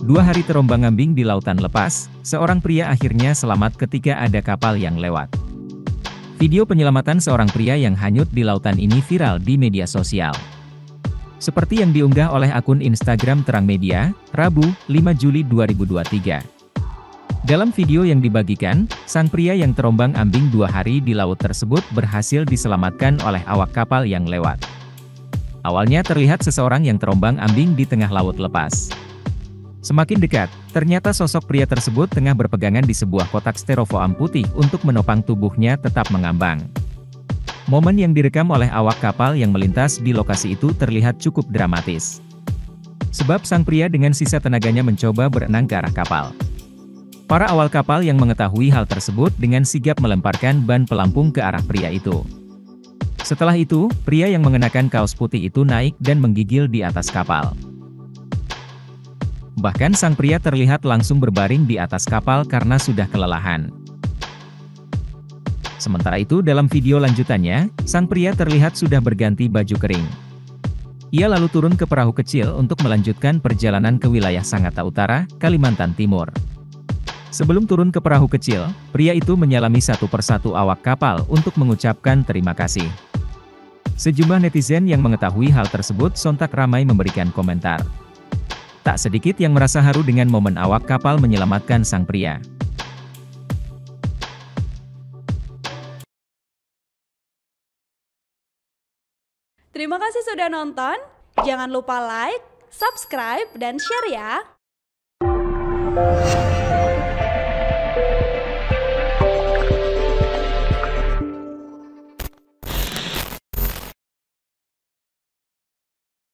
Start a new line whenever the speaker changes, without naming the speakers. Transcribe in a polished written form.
2 hari terombang-ambing di lautan lepas, seorang pria akhirnya selamat ketika ada kapal yang lewat. Video penyelamatan seorang pria yang hanyut di lautan ini viral di media sosial. Seperti yang diunggah oleh akun Instagram Terang Media, Rabu, 5 Juli 2023. Dalam video yang dibagikan, sang pria yang terombang-ambing 2 hari di laut tersebut berhasil diselamatkan oleh awak kapal yang lewat. Awalnya terlihat seseorang yang terombang-ambing di tengah laut lepas. Semakin dekat, ternyata sosok pria tersebut tengah berpegangan di sebuah kotak styrofoam putih untuk menopang tubuhnya tetap mengambang. Momen yang direkam oleh awak kapal yang melintas di lokasi itu terlihat cukup dramatis. Sebab sang pria dengan sisa tenaganya mencoba berenang ke arah kapal. Para awal kapal yang mengetahui hal tersebut dengan sigap melemparkan ban pelampung ke arah pria itu. Setelah itu, pria yang mengenakan kaos putih itu naik dan menggigil di atas kapal. Bahkan sang pria terlihat langsung berbaring di atas kapal karena sudah kelelahan. Sementara itu dalam video lanjutannya, sang pria terlihat sudah berganti baju kering. Ia lalu turun ke perahu kecil untuk melanjutkan perjalanan ke wilayah Sangatta Utara, Kalimantan Timur. Sebelum turun ke perahu kecil, pria itu menyalami satu persatu awak kapal untuk mengucapkan terima kasih. Sejumlah netizen yang mengetahui hal tersebut sontak ramai memberikan komentar. Tak sedikit yang merasa haru dengan momen awak kapal menyelamatkan sang pria.
Terima kasih sudah nonton. Jangan lupa like, subscribe, dan share ya.